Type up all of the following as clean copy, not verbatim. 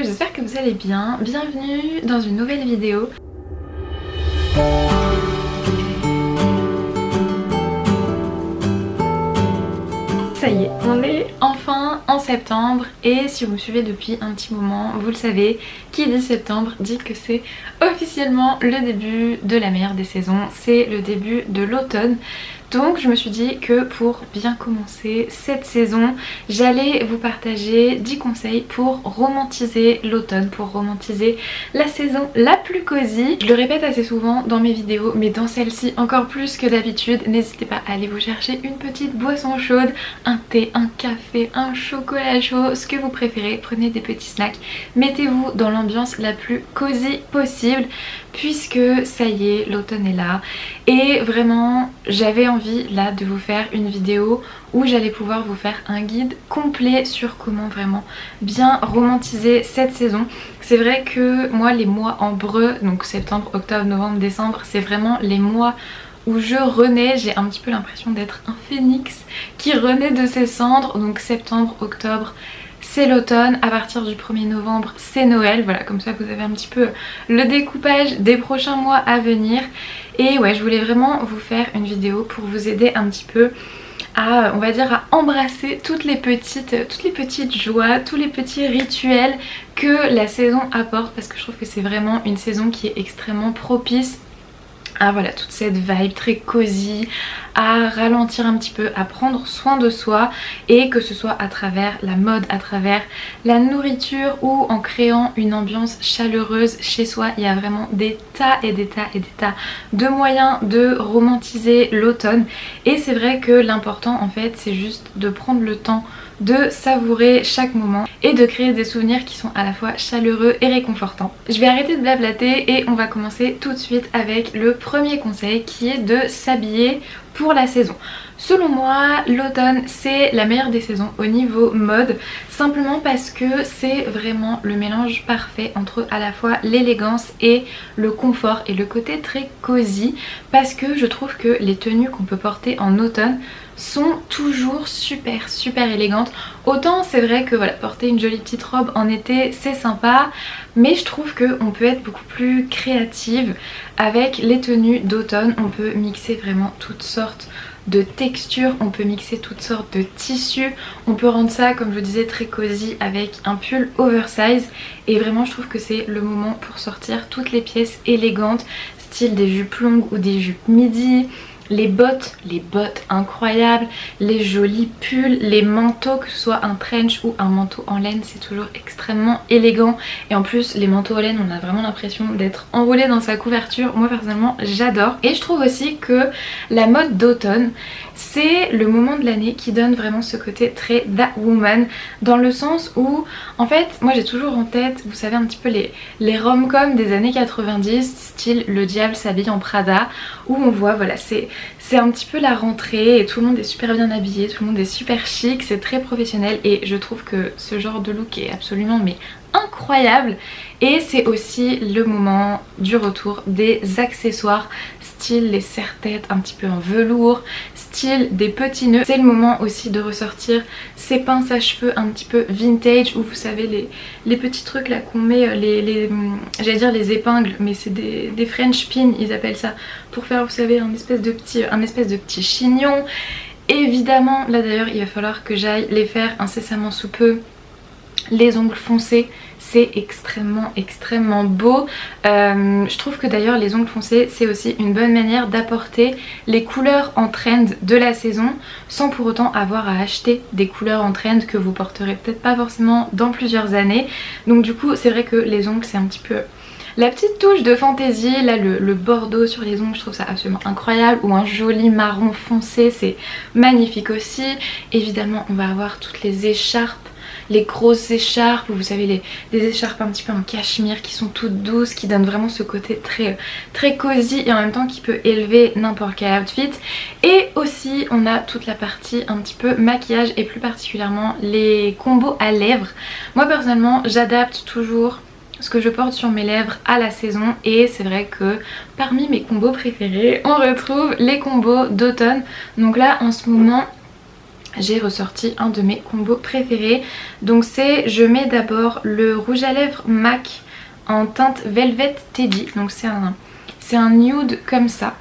j'espère que vous allez bien. Bienvenue dans une nouvelle vidéo. Ça y est, on est enfin en septembre et si vous me suivez depuis un petit moment, vous le savez, qui dit septembre dit que c'est officiellement le début de la meilleure des saisons, c'est le début de l'automne. Donc je me suis dit que pour bien commencer cette saison, j'allais vous partager 10 conseils pour romantiser l'automne, pour romantiser la saison la plus cosy. Je le répète assez souvent dans mes vidéos, mais dans celle-ci encore plus que d'habitude, n'hésitez pas à aller vous chercher une petite boisson chaude, un thé, un café, un chocolat chaud, ce que vous préférez. Prenez des petits snacks, mettez-vous dans l'ambiance la plus cosy possible puisque ça y est, l'automne est là et vraiment j'avais envie là de vous faire une vidéo où j'allais pouvoir vous faire un guide complet sur comment vraiment bien romantiser cette saison. C'est vrai que moi les mois en breu, donc septembre, octobre, novembre, décembre, c'est vraiment les mois où je renais, j'ai un petit peu l'impression d'être un phénix qui renaît de ses cendres. Donc septembre, octobre, c'est l'automne, à partir du 1er novembre c'est Noël, voilà, comme ça vous avez un petit peu le découpage des prochains mois à venir. Et ouais, je voulais vraiment vous faire une vidéo pour vous aider un petit peu à, on va dire, à embrasser toutes les petites joies, tous les petits rituels que la saison apporte, parce que je trouve que c'est vraiment une saison qui est extrêmement propice à voilà, toute cette vibe très cosy, à ralentir un petit peu, à prendre soin de soi, et que ce soit à travers la mode, à travers la nourriture ou en créant une ambiance chaleureuse chez soi. Il y a vraiment des tas et des tas et des tas de moyens de romantiser l'automne, et c'est vrai que l'important en fait c'est juste de prendre le temps de savourer chaque moment et de créer des souvenirs qui sont à la fois chaleureux et réconfortants. Je vais arrêter de blablater et on va commencer tout de suite avec le premier conseil qui est de s'habiller pour la saison. Selon moi, l'automne c'est la meilleure des saisons au niveau mode, simplement parce que c'est vraiment le mélange parfait entre à la fois l'élégance et le confort et le côté très cosy, parce que je trouve que les tenues qu'on peut porter en automne sont toujours super élégantes. Autant c'est vrai que voilà, porter une jolie petite robe en été c'est sympa, mais je trouve qu'on peut être beaucoup plus créative avec les tenues d'automne. On peut mixer vraiment toutes sortes de textures, on peut mixer toutes sortes de tissus, on peut rendre ça, comme je vous disais, très cosy avec un pull oversize, et vraiment je trouve que c'est le moment pour sortir toutes les pièces élégantes, style des jupes longues ou des jupes midi, les bottes incroyables, les jolis pulls, les manteaux, que ce soit un trench ou un manteau en laine, c'est toujours extrêmement élégant. Et en plus les manteaux en laine, on a vraiment l'impression d'être enroulé dans sa couverture. Moi personnellement j'adore. Et je trouve aussi que la mode d'automne c'est le moment de l'année qui donne vraiment ce côté très that woman, dans le sens où en fait moi j'ai toujours en tête, vous savez, un petit peu les rom-coms des années 90, style Le Diable s'habille en Prada, où on voit voilà, c'est un petit peu la rentrée et tout le monde est super bien habillé, tout le monde est super chic, c'est très professionnel, et je trouve que ce genre de look est absolument mais incroyable. Et c'est aussi le moment du retour des accessoires, style les serre-têtes un petit peu en velours, style des petits nœuds. C'est le moment aussi de ressortir ces pinces à cheveux un petit peu vintage, où vous savez les petits trucs là qu'on met, j'allais dire les épingles, mais c'est des French pins ils appellent ça, pour faire, vous savez, un espèce de petit chignon. Évidemment là d'ailleurs il va falloir que j'aille les faire incessamment sous peu, les ongles foncés, c'est extrêmement beau. Je trouve que d'ailleurs les ongles foncés c'est aussi une bonne manière d'apporter les couleurs en trend de la saison sans pour autant avoir à acheter des couleurs en trend que vous porterez peut-être pas forcément dans plusieurs années. Donc du coup c'est vrai que les ongles c'est un petit peu la petite touche de fantaisie. Là le bordeaux sur les ongles, je trouve ça absolument incroyable, ou un joli marron foncé, c'est magnifique aussi. Évidemment on va avoir toutes les écharpes, les grosses écharpes, vous savez, des écharpes un petit peu en cachemire qui sont toutes douces, qui donnent vraiment ce côté très cosy et en même temps qui peut élever n'importe quel outfit. Et aussi on a toute la partie un petit peu maquillage, et plus particulièrement les combos à lèvres. Moi personnellement j'adapte toujours ce que je porte sur mes lèvres à la saison, et c'est vrai que parmi mes combos préférés on retrouve les combos d'automne. Donc là en ce moment j'ai ressorti un de mes combos préférés. Donc je mets d'abord le rouge à lèvres MAC en teinte Velvet Teddy. Donc c'est un nude comme ça.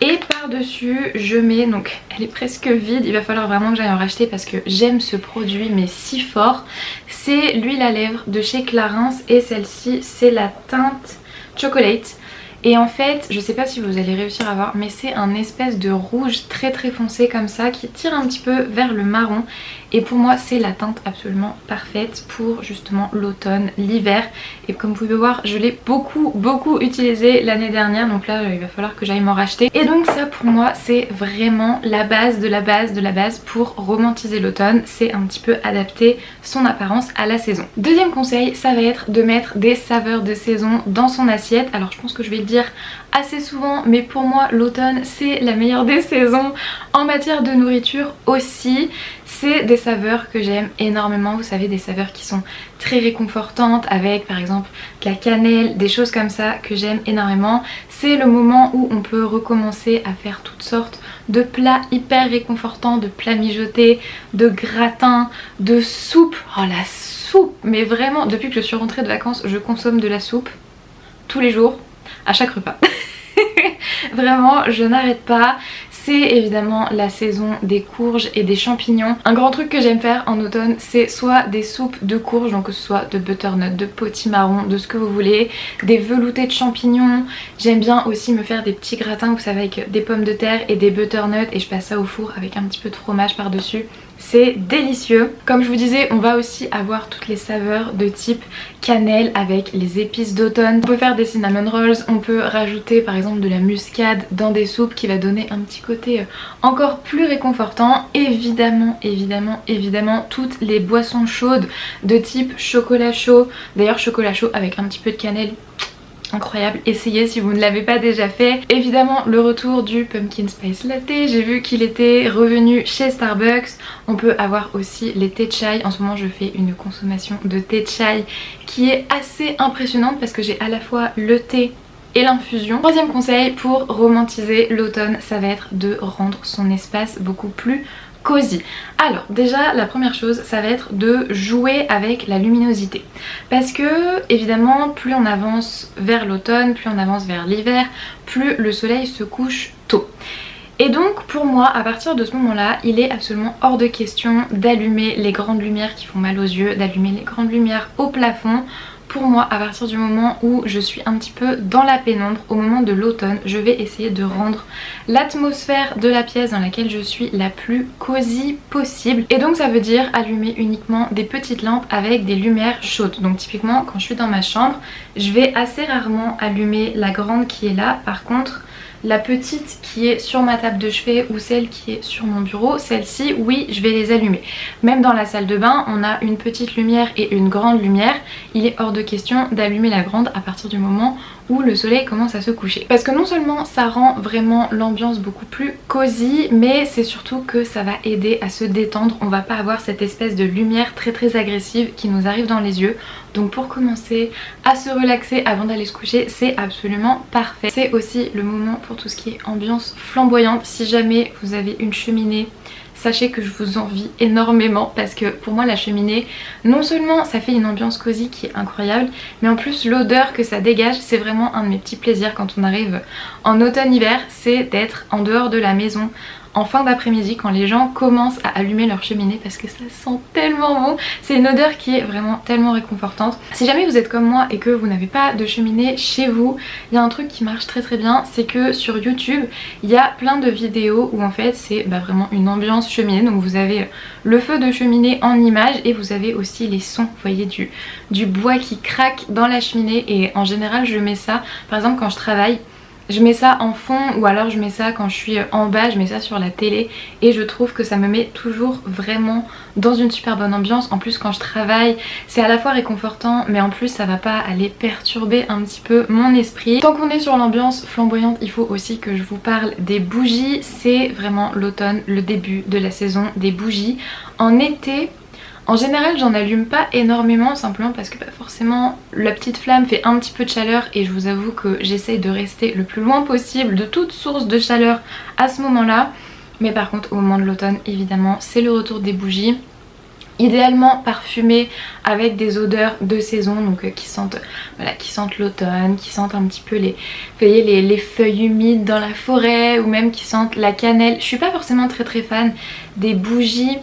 Et par-dessus je mets, donc elle est presque vide, il va falloir vraiment que j'aille en racheter parce que j'aime ce produit mais si fort. C'est l'huile à lèvres de chez Clarins et celle-ci c'est la teinte Chocolate. Et en fait, je sais pas si vous allez réussir à voir, mais c'est un espèce de rouge très très foncé comme ça qui tire un petit peu vers le marron. Et pour moi c'est la teinte absolument parfaite pour justement l'automne, l'hiver. Et comme vous pouvez voir, je l'ai beaucoup utilisé l'année dernière, donc là il va falloir que j'aille m'en racheter. Et donc ça pour moi c'est vraiment la base de la base de la base pour romantiser l'automne. C'est un petit peu adapter son apparence à la saison. Deuxième conseil, ça va être de mettre des saveurs de saison dans son assiette. Alors je pense que je vais le dire assez souvent, mais pour moi l'automne c'est la meilleure des saisons en matière de nourriture aussi. C'est des saveurs que j'aime énormément, vous savez, des saveurs qui sont très réconfortantes avec par exemple de la cannelle, des choses comme ça que j'aime énormément. C'est le moment où on peut recommencer à faire toutes sortes de plats hyper réconfortants, de plats mijotés, de gratins, de soupe. Oh la soupe, mais vraiment depuis que je suis rentrée de vacances je consomme de la soupe tous les jours, à chaque repas. Vraiment je n'arrête pas. C'est évidemment la saison des courges et des champignons. Un grand truc que j'aime faire en automne c'est soit des soupes de courges, donc que ce soit de butternut, de potimarron, de ce que vous voulez, des veloutés de champignons. J'aime bien aussi me faire des petits gratins, vous savez, avec des pommes de terre et des butternuts et je passe ça au four avec un petit peu de fromage par dessus. C'est délicieux. Comme je vous disais, on va aussi avoir toutes les saveurs de type cannelle avec les épices d'automne. On peut faire des cinnamon rolls, on peut rajouter par exemple de la muscade dans des soupes qui va donner un petit côté encore plus réconfortant. Évidemment, toutes les boissons chaudes de type chocolat chaud. D'ailleurs chocolat chaud avec un petit peu de cannelle, incroyable, essayez si vous ne l'avez pas déjà fait. Évidemment le retour du pumpkin spice latte, j'ai vu qu'il était revenu chez Starbucks. On peut avoir aussi les thé chai. En ce moment je fais une consommation de thé chai qui est assez impressionnante parce que j'ai à la fois le thé et l'infusion. Troisième conseil pour romantiser l'automne, ça va être de rendre son espace beaucoup plus cosy. Alors déjà la première chose ça va être de jouer avec la luminosité parce que évidemment plus on avance vers l'automne, plus on avance vers l'hiver, plus le soleil se couche tôt. Et donc pour moi à partir de ce moment là il est absolument hors de question d'allumer les grandes lumières qui font mal aux yeux, d'allumer les grandes lumières au plafond. Pour moi, à partir du moment où je suis un petit peu dans la pénombre, au moment de l'automne, je vais essayer de rendre l'atmosphère de la pièce dans laquelle je suis la plus cosy possible. Et donc ça veut dire allumer uniquement des petites lampes avec des lumières chaudes. Donc typiquement quand je suis dans ma chambre, je vais assez rarement allumer la grande qui est là. Par contre, la petite qui est sur ma table de chevet ou celle qui est sur mon bureau, celle-ci, oui, je vais les allumer. Même dans la salle de bain, on a une petite lumière et une grande lumière. Il est hors de question d'allumer la grande à partir du moment où le soleil commence à se coucher. Parce que non seulement ça rend vraiment l'ambiance beaucoup plus cosy, mais c'est surtout que ça va aider à se détendre. On va pas avoir cette espèce de lumière très agressive qui nous arrive dans les yeux. Donc pour commencer à se relaxer avant d'aller se coucher, c'est absolument parfait. C'est aussi le moment pour tout ce qui est ambiance flamboyante. Si jamais vous avez une cheminée, sachez que je vous envie énormément parce que pour moi la cheminée, non seulement ça fait une ambiance cosy qui est incroyable, mais en plus l'odeur que ça dégage, c'est vraiment un de mes petits plaisirs quand on arrive en automne-hiver, c'est d'être en dehors de la maison en fin d'après-midi quand les gens commencent à allumer leur cheminée parce que ça sent tellement bon. C'est une odeur qui est vraiment tellement réconfortante. Si jamais vous êtes comme moi et que vous n'avez pas de cheminée chez vous, il y a un truc qui marche très bien, c'est que sur YouTube il y a plein de vidéos où en fait c'est vraiment une ambiance cheminée. Donc vous avez le feu de cheminée en image et vous avez aussi les sons, vous voyez, du bois qui craque dans la cheminée. Et en général je mets ça par exemple quand je travaille, je mets ça en fond ou alors je mets ça quand je suis en bas, je mets ça sur la télé et je trouve que ça me met toujours vraiment dans une super bonne ambiance. En plus quand je travaille c'est à la fois réconfortant mais en plus ça va pas aller perturber un petit peu mon esprit. Tant qu'on est sur l'ambiance flamboyante, il faut aussi que je vous parle des bougies. C'est vraiment l'automne, le début de la saison des bougies. En été, en général j'en allume pas énormément simplement parce que forcément la petite flamme fait un petit peu de chaleur et je vous avoue que j'essaye de rester le plus loin possible de toute source de chaleur à ce moment là. Mais par contre au moment de l'automne évidemment c'est le retour des bougies. Idéalement parfumées avec des odeurs de saison, donc qui sentent l'automne, qui sentent un petit peu les feuilles humides dans la forêt, ou même qui sentent la cannelle. Je suis pas forcément très fan des bougies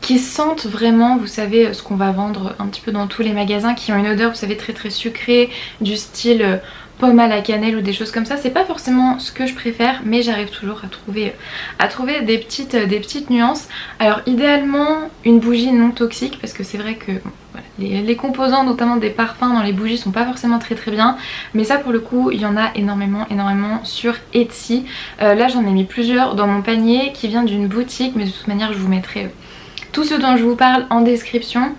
qui sentent vraiment, vous savez, ce qu'on va vendre un petit peu dans tous les magasins, qui ont une odeur, vous savez, très sucrée, du style pomme à la cannelle ou des choses comme ça. C'est pas forcément ce que je préfère, mais j'arrive toujours à trouver des petites nuances. Alors idéalement une bougie non toxique, parce que c'est vrai que bon, voilà, les composants notamment des parfums dans les bougies sont pas forcément très bien, mais ça pour le coup il y en a énormément sur Etsy. Là j'en ai mis plusieurs dans mon panier qui vient d'une boutique, mais de toute manière je vous mettrai tout ce dont je vous parle en description.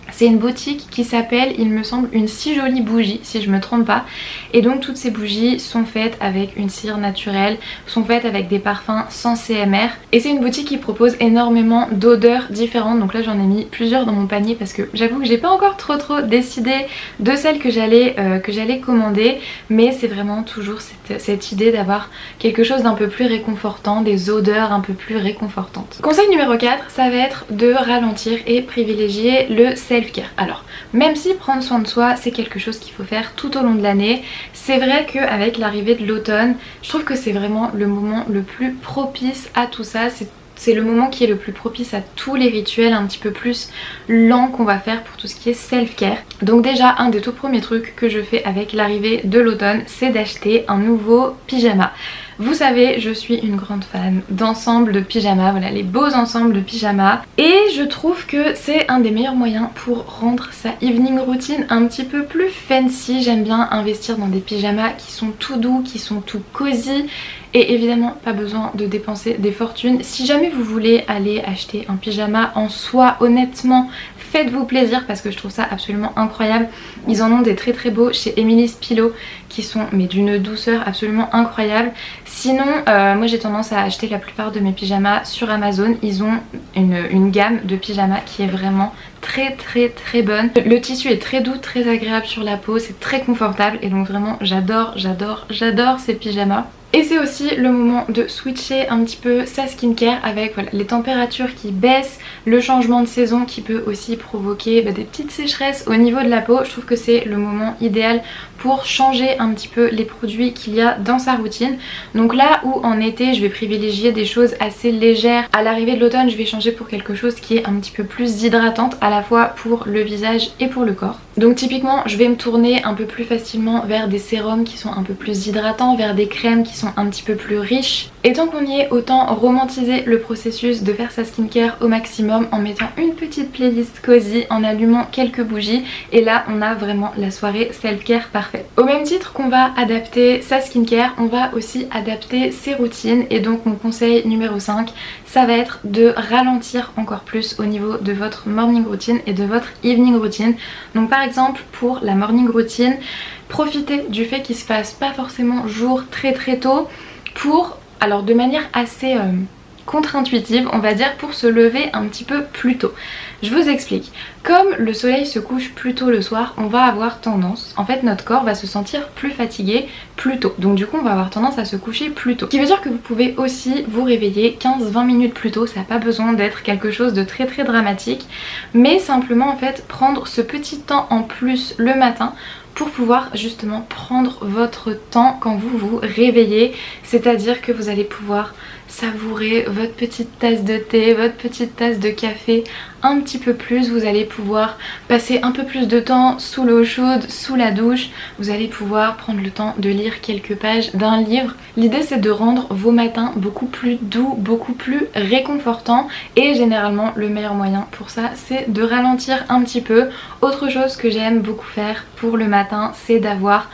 C'est une boutique qui s'appelle, il me semble, Une si jolie bougie, si je me trompe pas. Et donc toutes ces bougies sont faites avec une cire naturelle, sont faites avec des parfums sans CMR. Et c'est une boutique qui propose énormément d'odeurs différentes. Donc là j'en ai mis plusieurs dans mon panier parce que j'avoue que j'ai pas encore trop décidé de celle que j'allais commander. Mais c'est vraiment toujours cette idée d'avoir quelque chose d'un peu plus réconfortant, des odeurs un peu plus réconfortantes. Conseil numéro 4, ça va être de ralentir et privilégier le self-care. Alors même si prendre soin de soi c'est quelque chose qu'il faut faire tout au long de l'année, c'est vrai qu'avec l'arrivée de l'automne je trouve que c'est vraiment le moment le plus propice à tout ça. C'est le moment qui est le plus propice à tous les rituels un petit peu plus lents qu'on va faire pour tout ce qui est self-care. Donc déjà un des tout premiers trucs que je fais avec l'arrivée de l'automne, c'est d'acheter un nouveau pyjama. Vous savez, je suis une grande fan d'ensembles de pyjamas, voilà les beaux ensembles de pyjamas. Et je trouve que c'est un des meilleurs moyens pour rendre sa evening routine un petit peu plus fancy. J'aime bien investir dans des pyjamas qui sont tout doux, qui sont tout cosy. Et évidemment pas besoin de dépenser des fortunes. Si jamais vous voulez aller acheter un pyjama en soie, honnêtement faites-vous plaisir parce que je trouve ça absolument incroyable. Ils en ont des très beaux chez Emily's Pillow qui sont mais d'une douceur absolument incroyable. Sinon moi j'ai tendance à acheter la plupart de mes pyjamas sur Amazon. Ils ont une gamme de pyjamas qui est vraiment très bonne. Le tissu est très doux, très agréable sur la peau, c'est très confortable et donc vraiment j'adore ces pyjamas. Et c'est aussi le moment de switcher un petit peu sa skincare avec voilà, les températures qui baissent, le changement de saison qui peut aussi provoquer des petites sécheresses au niveau de la peau. Je trouve que c'est le moment idéal pour changer un petit peu les produits qu'il y a dans sa routine. Donc là où en été je vais privilégier des choses assez légères, à l'arrivée de l'automne je vais changer pour quelque chose qui est un petit peu plus hydratante à la fois pour le visage et pour le corps. Donc typiquement je vais me tourner un peu plus facilement vers des sérums qui sont un peu plus hydratants, vers des crèmes qui sont un petit peu plus riches. Et tant qu'on y est, autant romantiser le processus de faire sa skincare au maximum en mettant une petite playlist cosy, en allumant quelques bougies et là on a vraiment la soirée self-care parfaite. Au même titre qu'on va adapter sa skincare, on va aussi adapter ses routines et donc mon conseil numéro 5 ça va être de ralentir encore plus au niveau de votre morning routine et de votre evening routine. Donc par exemple pour la morning routine, profitez du fait qu'il se fasse pas forcément jour très tôt pour, alors de manière assez contre-intuitive on va dire, pour se lever un petit peu plus tôt. Je vous explique. Comme le soleil se couche plus tôt le soir, on va avoir tendance, en fait notre corps va se sentir plus fatigué plus tôt. Donc du coup on va avoir tendance à se coucher plus tôt. Ce qui veut dire que vous pouvez aussi vous réveiller 15-20 minutes plus tôt, ça n'a pas besoin d'être quelque chose de très dramatique. Mais simplement en fait prendre ce petit temps en plus le matin pour pouvoir justement prendre votre temps quand vous vous réveillez. C'est-à-dire que vous allez pouvoir savourer votre petite tasse de thé, votre petite tasse de café un petit peu plus. Vous allez pouvoir passer un peu plus de temps sous l'eau chaude, sous la douche. Vous allez pouvoir prendre le temps de lire quelques pages d'un livre. L'idée c'est de rendre vos matins beaucoup plus doux, beaucoup plus réconfortants et généralement le meilleur moyen pour ça c'est de ralentir un petit peu. Autre chose que j'aime beaucoup faire pour le matin c'est d'avoir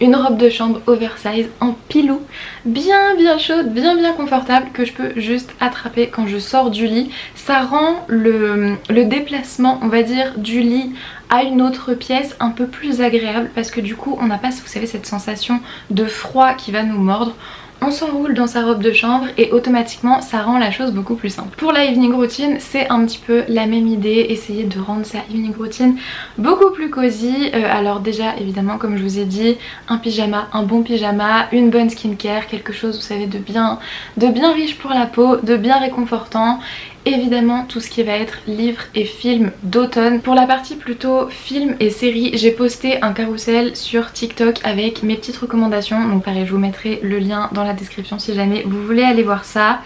une robe de chambre oversize en pilou, bien chaude, bien confortable, que je peux juste attraper quand je sors du lit. Ça rend le déplacement on va dire du lit à une autre pièce un peu plus agréable parce que du coup on n'a pas, vous savez, cette sensation de froid qui va nous mordre. On s'enroule dans sa robe de chambre et automatiquement ça rend la chose beaucoup plus simple. Pour la evening routine, c'est un petit peu la même idée, essayer de rendre sa evening routine beaucoup plus cosy. Alors déjà évidemment, comme je vous ai dit, un pyjama, un bon pyjama, une bonne skincare, quelque chose, vous savez, de bien riche pour la peau, de bien réconfortant. Évidemment tout ce qui va être livres et films d'automne. Pour la partie plutôt films et séries, j'ai posté un carrousel sur TikTok avec mes petites recommandations. Donc pareil, je vous mettrai le lien dans la description si jamais vous voulez aller voir ça.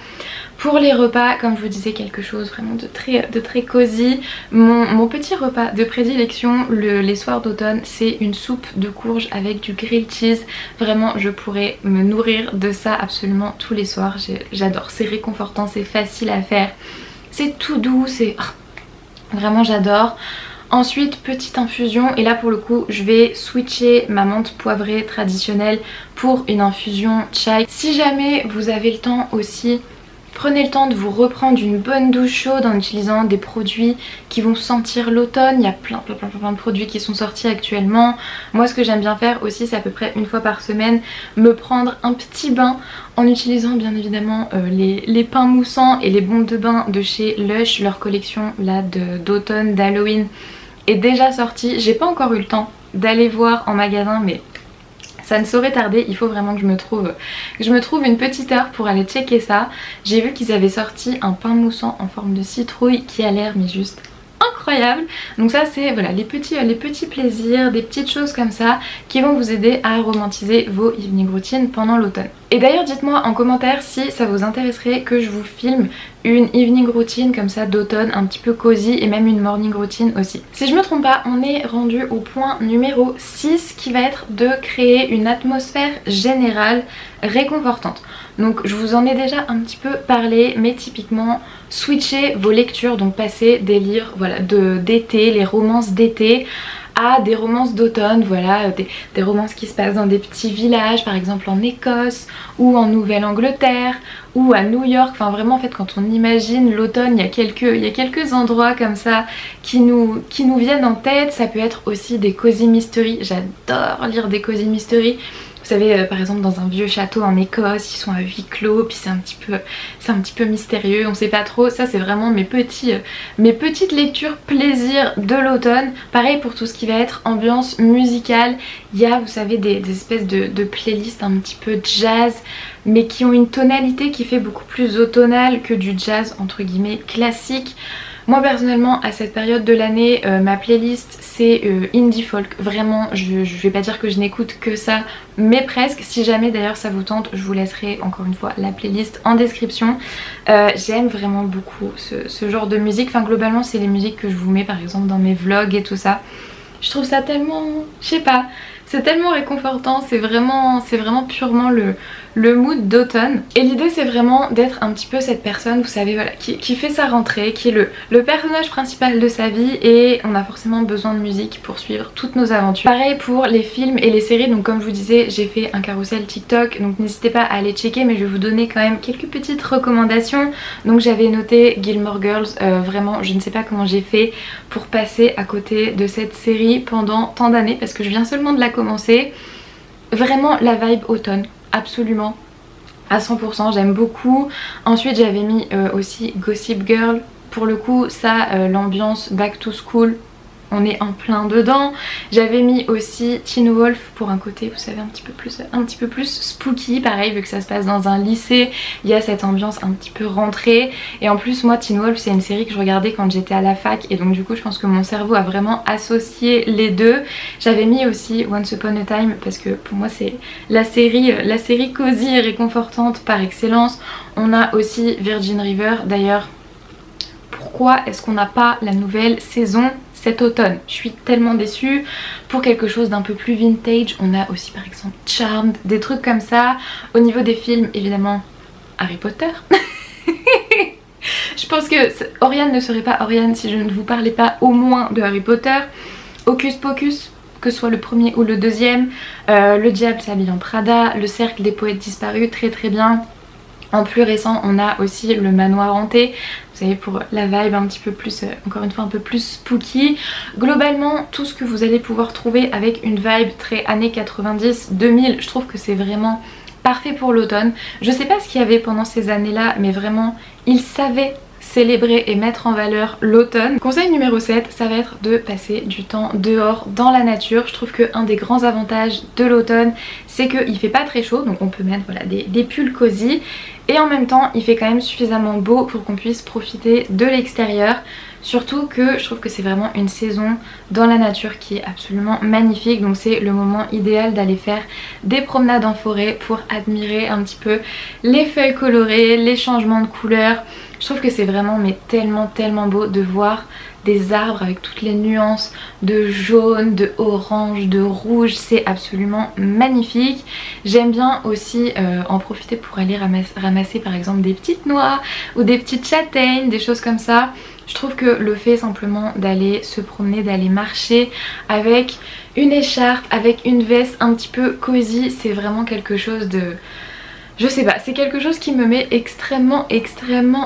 Pour les repas, comme je vous disais, quelque chose vraiment de très cosy. Mon petit repas de prédilection les soirs d'automne, c'est une soupe de courge avec du grilled cheese. Vraiment, je pourrais me nourrir de ça absolument tous les soirs. J'adore, c'est réconfortant, c'est facile à faire. C'est tout doux, c'est... Vraiment j'adore. Ensuite, petite infusion, et là pour le coup je vais switcher ma menthe poivrée traditionnelle pour une infusion chai. Si jamais vous avez le temps aussi, prenez le temps de vous reprendre une bonne douche chaude en utilisant des produits qui vont sentir l'automne. Il y a plein de produits qui sont sortis actuellement. Moi ce que j'aime bien faire aussi, c'est à peu près une fois par semaine me prendre un petit bain en utilisant bien évidemment les pains moussants et les bombes de bain de chez Lush. Leur collection là d'automne, d'Halloween est déjà sortie. J'ai pas encore eu le temps d'aller voir en magasin, mais ça ne saurait tarder. Il faut vraiment que je me trouve une petite heure pour aller checker ça. J'ai vu qu'ils avaient sorti un pain moussant en forme de citrouille qui a l'air mais juste incroyable. Donc ça c'est voilà les petits plaisirs, des petites choses comme ça qui vont vous aider à romantiser vos evening routines pendant l'automne. Et d'ailleurs dites-moi en commentaire si ça vous intéresserait que je vous filme une evening routine comme ça d'automne, un petit peu cosy, et même une morning routine aussi. Si je me trompe pas, on est rendu au point numéro 6 qui va être de créer une atmosphère générale réconfortante. Donc je vous en ai déjà un petit peu parlé, mais typiquement switcher vos lectures, donc passer des livres voilà, d'été, les romances d'été, à des romances d'automne, voilà, des romances qui se passent dans des petits villages, par exemple en Écosse ou en Nouvelle-Angleterre ou à New York. Enfin vraiment en fait quand on imagine l'automne, il y a quelques endroits comme ça qui nous viennent en tête. Ça peut être aussi des cozy mystery, j'adore lire des cozy mystery. Vous savez par exemple dans un vieux château en Écosse, ils sont à huis clos, puis c'est un petit peu mystérieux, on sait pas trop. Ça c'est vraiment mes petites lectures plaisir de l'automne. Pareil pour tout ce qui va être ambiance musicale. Il y a, vous savez, des espèces de playlists un petit peu jazz, mais qui ont une tonalité qui fait beaucoup plus automnale que du jazz entre guillemets classique. Moi personnellement à cette période de l'année, ma playlist c'est indie folk. Vraiment je vais pas dire que je n'écoute que ça, mais presque. Si jamais d'ailleurs ça vous tente, je vous laisserai encore une fois la playlist en description. J'aime vraiment beaucoup ce genre de musique. Enfin globalement c'est les musiques que je vous mets par exemple dans mes vlogs et tout ça. Je trouve ça tellement, je sais pas, c'est tellement réconfortant, c'est vraiment purement le mood d'automne. Et l'idée c'est vraiment d'être un petit peu cette personne, vous savez, voilà, qui fait sa rentrée, qui est le personnage principal de sa vie, et on a forcément besoin de musique pour suivre toutes nos aventures. Pareil pour les films et les séries, donc comme je vous disais, j'ai fait un carrousel TikTok, donc n'hésitez pas à aller checker, mais je vais vous donner quand même quelques petites recommandations. Donc j'avais noté Gilmore Girls, vraiment je ne sais pas comment j'ai fait pour passer à côté de cette série pendant tant d'années, parce que je viens seulement de la commencer. Vraiment la vibe automne, absolument à 100%, j'aime beaucoup. Ensuite j'avais mis aussi Gossip Girl. Pour le coup ça, l'ambiance back to school, on est en plein dedans. J'avais mis aussi Teen Wolf pour un côté, vous savez, un petit peu plus spooky. Pareil, vu que ça se passe dans un lycée, il y a cette ambiance un petit peu rentrée. Et en plus moi Teen Wolf c'est une série que je regardais quand j'étais à la fac, et donc du coup je pense que mon cerveau a vraiment associé les deux. J'avais mis aussi Once Upon a Time parce que pour moi c'est la série cosy et réconfortante par excellence. On a aussi Virgin River. D'ailleurs pourquoi est-ce qu'on n'a pas la nouvelle saison cet automne? Je suis tellement déçue. Pour quelque chose d'un peu plus vintage, on a aussi par exemple Charmed, des trucs comme ça. Au niveau des films, évidemment Harry Potter. Je pense que Oriane ne serait pas Oriane si je ne vous parlais pas au moins de Harry Potter. Hocus Pocus, que ce soit le premier ou le deuxième. Le diable s'habille en Prada, Le cercle des poètes disparus, très bien. En plus récent, on a aussi Le manoir hanté. Vous savez, pour la vibe un petit peu plus, encore une fois un peu plus spooky. Globalement tout ce que vous allez pouvoir trouver avec une vibe très années 90-2000, je trouve que c'est vraiment parfait pour l'automne. Je sais pas ce qu'il y avait pendant ces années là, mais vraiment ils savaient célébrer et mettre en valeur l'automne. Conseil numéro 7, ça va être de passer du temps dehors dans la nature. Je trouve qu'un des grands avantages de l'automne, c'est qu'il fait pas très chaud, donc on peut mettre voilà, des pulls cosy, et en même temps il fait quand même suffisamment beau pour qu'on puisse profiter de l'extérieur. Surtout que je trouve que c'est vraiment une saison dans la nature qui est absolument magnifique. Donc c'est le moment idéal d'aller faire des promenades en forêt pour admirer un petit peu les feuilles colorées, les changements de couleurs. Je trouve que c'est vraiment mais tellement beau de voir des arbres avec toutes les nuances de jaune, de orange, de rouge, c'est absolument magnifique. J'aime bien aussi en profiter pour aller ramasser par exemple des petites noix ou des petites châtaignes, des choses comme ça. Je trouve que le fait simplement d'aller se promener, d'aller marcher avec une écharpe, avec une veste un petit peu cosy, c'est vraiment quelque chose de... Je sais pas, c'est quelque chose qui me met extrêmement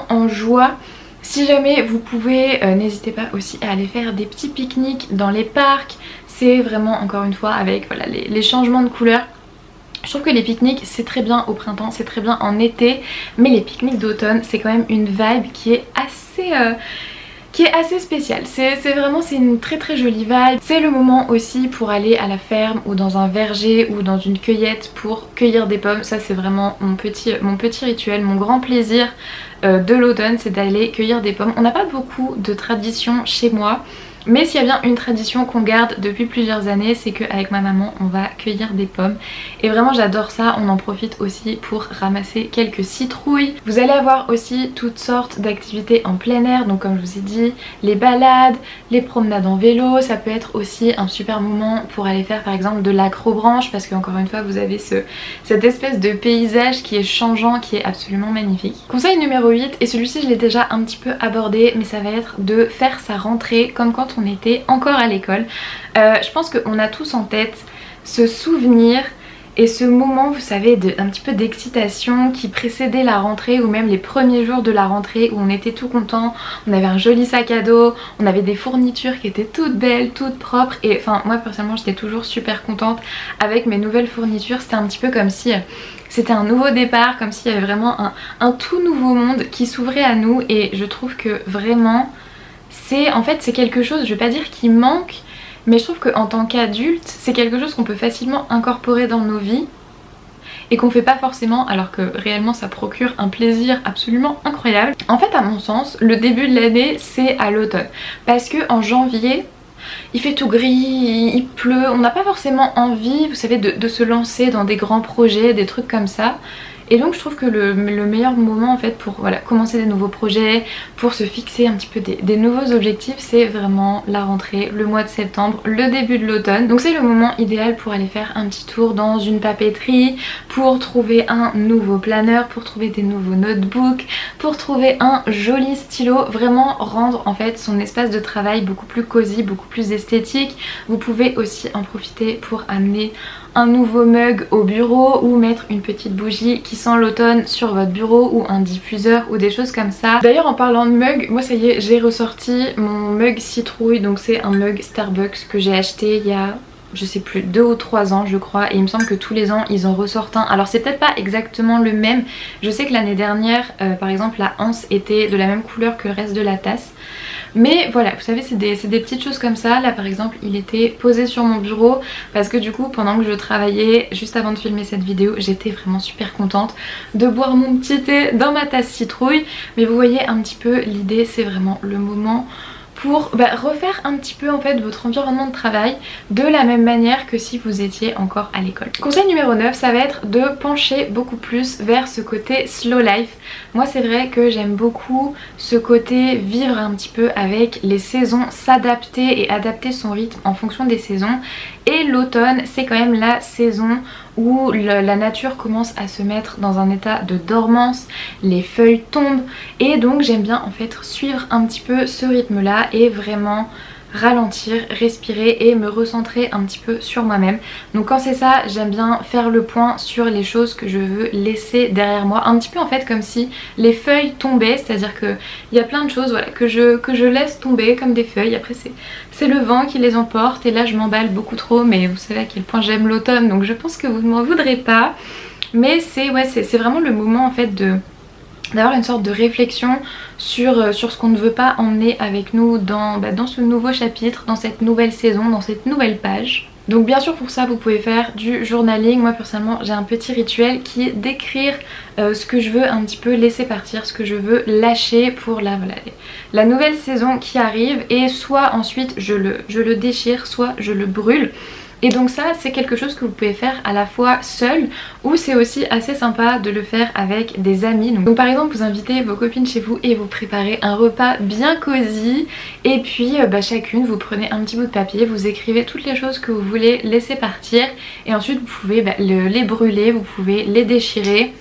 en joie. Si jamais vous pouvez, n'hésitez pas aussi à aller faire des petits pique-niques dans les parcs. C'est vraiment encore une fois avec voilà, les changements de couleurs. Je trouve que les pique-niques c'est très bien au printemps, c'est très bien en été, mais les pique-niques d'automne c'est quand même une vibe qui est assez spéciale. C'est vraiment une très jolie vibe. C'est le moment aussi pour aller à la ferme ou dans un verger ou dans une cueillette pour cueillir des pommes. Ça c'est vraiment mon petit rituel, mon grand plaisir de l'automne, c'est d'aller cueillir des pommes. On n'a pas beaucoup de traditions chez moi, mais s'il y a bien une tradition qu'on garde depuis plusieurs années, c'est qu'avec ma maman on va cueillir des pommes et vraiment j'adore ça. On en profite aussi pour ramasser quelques citrouilles. Vous allez avoir aussi toutes sortes d'activités en plein air, donc comme je vous ai dit, les balades, les promenades en vélo. Ça peut être aussi un super moment pour aller faire par exemple de l'acrobranche, parce qu'encore une fois vous avez cette espèce de paysage qui est changeant, qui est absolument magnifique. Conseil numéro 8, et celui-ci je l'ai déjà un petit peu abordé, mais ça va être de faire sa rentrée comme quand on était encore à l'école. Je pense qu'on a tous en tête ce souvenir et ce moment, vous savez, un petit peu d'excitation qui précédait la rentrée, ou même les premiers jours de la rentrée où on était tout content, on avait un joli sac à dos, on avait des fournitures qui étaient toutes belles, toutes propres, et enfin moi personnellement j'étais toujours super contente avec mes nouvelles fournitures. C'était un petit peu comme si c'était un nouveau départ, comme s'il y avait vraiment un tout nouveau monde qui s'ouvrait à nous, et je trouve que vraiment c'est quelque chose, je vais pas dire qui manque, mais je trouve qu'en tant qu'adulte c'est quelque chose qu'on peut facilement incorporer dans nos vies et qu'on fait pas forcément, alors que réellement ça procure un plaisir absolument incroyable. En fait à mon sens le début de l'année c'est à l'automne, parce que en janvier il fait tout gris, il pleut, on n'a pas forcément envie, vous savez, de se lancer dans des grands projets, des trucs comme ça. Et donc je trouve que le meilleur moment en fait pour voilà, commencer des nouveaux projets, pour se fixer un petit peu des nouveaux objectifs, c'est vraiment la rentrée, le mois de septembre, le début de l'automne. Donc c'est le moment idéal pour aller faire un petit tour dans une papeterie, pour trouver un nouveau planeur, pour trouver des nouveaux notebooks, pour trouver un joli stylo, vraiment rendre en fait son espace de travail beaucoup plus cosy, beaucoup plus esthétique. Vous pouvez aussi en profiter pour amener un nouveau mug au bureau ou mettre une petite bougie qui sent l'automne sur votre bureau, ou un diffuseur ou des choses comme ça. D'ailleurs en parlant de mug, moi ça y est, j'ai ressorti mon mug citrouille. Donc c'est un mug Starbucks que j'ai acheté il y a je sais plus 2 ou 3 ans je crois, et il me semble que tous les ans ils en ressortent un. Alors c'est peut-être pas exactement le même, je sais que l'année dernière par exemple la anse était de la même couleur que le reste de la tasse. Mais voilà, vous savez, c'est des petites choses comme ça. Là par exemple il était posé sur mon bureau parce que du coup pendant que je travaillais, juste avant de filmer cette vidéo, j'étais vraiment super contente de boire mon petit thé dans ma tasse citrouille. Mais vous voyez un petit peu l'idée, c'est vraiment le moment pour refaire un petit peu en fait votre environnement de travail de la même manière que si vous étiez encore à l'école. Conseil numéro 9, ça va être de pencher beaucoup plus vers ce côté slow life. Moi c'est vrai que j'aime beaucoup ce côté vivre un petit peu avec les saisons, s'adapter et adapter son rythme en fonction des saisons. Et l'automne c'est quand même la saison où la nature commence à se mettre dans un état de dormance, les feuilles tombent, et donc j'aime bien en fait suivre un petit peu ce rythme là et vraiment ralentir, respirer et me recentrer un petit peu sur moi-même. Donc quand c'est ça, j'aime bien faire le point sur les choses que je veux laisser derrière moi, un petit peu en fait comme si les feuilles tombaient, c'est-à-dire que il y a plein de choses voilà, que je laisse tomber comme des feuilles. Après c'est le vent qui les emporte et là je m'emballe beaucoup trop, mais vous savez à quel point j'aime l'automne, donc je pense que vous ne m'en voudrez pas. Mais c'est vraiment le moment en fait d'avoir une sorte de réflexion sur ce qu'on ne veut pas emmener avec nous dans ce nouveau chapitre, dans cette nouvelle saison, dans cette nouvelle page. Donc bien sûr pour ça vous pouvez faire du journaling. Moi personnellement j'ai un petit rituel qui est d'écrire ce que je veux un petit peu laisser partir, ce que je veux lâcher pour la nouvelle saison qui arrive, et soit ensuite je le déchire, soit je le brûle. Et donc ça c'est quelque chose que vous pouvez faire à la fois seul, ou c'est aussi assez sympa de le faire avec des amis. Donc par exemple vous invitez vos copines chez vous et vous préparez un repas bien cosy, et puis chacune vous prenez un petit bout de papier, vous écrivez toutes les choses que vous voulez laisser partir, et ensuite vous pouvez les brûler, vous pouvez les déchirer.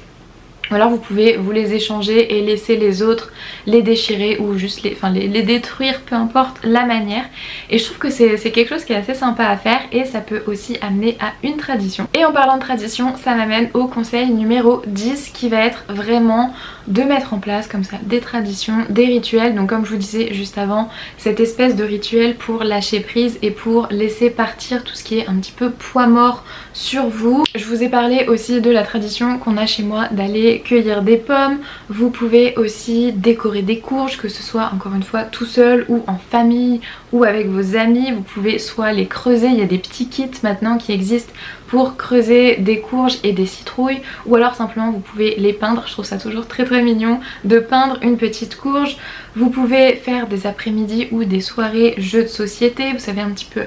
Ou alors vous pouvez vous les échanger et laisser les autres les déchirer ou juste les détruire, peu importe la manière. Et je trouve que c'est quelque chose qui est assez sympa à faire, et ça peut aussi amener à une tradition. Et en parlant de tradition, ça m'amène au conseil numéro 10 qui va être vraiment de mettre en place comme ça des traditions, des rituels. Donc comme je vous disais juste avant, cette espèce de rituel pour lâcher prise et pour laisser partir tout ce qui est un petit peu poids mort sur vous. Je vous ai parlé aussi de la tradition qu'on a chez moi d'aller cueillir des pommes. Vous pouvez aussi décorer des courges, que ce soit encore une fois tout seul ou en famille ou avec vos amis. Vous pouvez soit les creuser, il y a des petits kits maintenant qui existent pour creuser des courges et des citrouilles, ou alors simplement vous pouvez les peindre. Je trouve ça toujours très mignon de peindre une petite courge. Vous pouvez faire des après-midi ou des soirées jeux de société, vous savez, un petit peu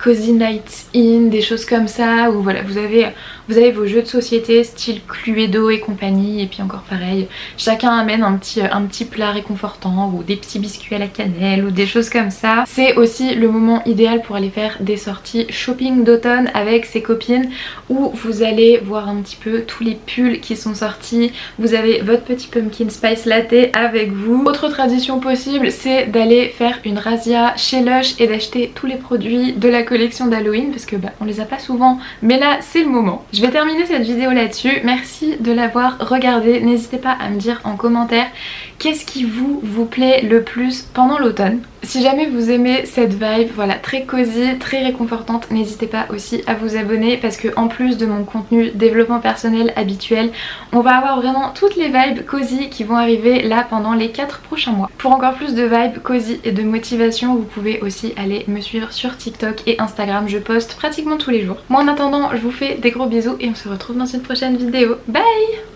cozy nights in, des choses comme ça, où voilà, vous avez vos jeux de société style Cluedo et compagnie, et puis encore pareil, chacun amène un petit plat réconfortant ou des petits biscuits à la cannelle ou des choses comme ça. C'est aussi le moment idéal pour aller faire des sorties shopping d'automne avec ses copines, où vous allez voir un petit peu tous les pulls qui sont sortis, vous avez votre petit pumpkin spice latte avec vous. Autre tradition possible, c'est d'aller faire une razzia chez Lush et d'acheter tous les produits de la collection d'Halloween, parce que on les a pas souvent, mais là c'est le moment. Je vais terminer cette vidéo là-dessus. Merci de l'avoir regardée. N'hésitez pas à me dire en commentaire qu'est-ce qui vous plaît le plus pendant l'automne. Si jamais vous aimez cette vibe, voilà, très cosy, très réconfortante, n'hésitez pas aussi à vous abonner, parce que en plus de mon contenu développement personnel habituel, on va avoir vraiment toutes les vibes cosy qui vont arriver là pendant les 4 prochains mois. Pour encore plus de vibes cosy et de motivation, vous pouvez aussi aller me suivre sur TikTok et Instagram, je poste pratiquement tous les jours. Moi en attendant, je vous fais des gros bisous et on se retrouve dans une prochaine vidéo. Bye!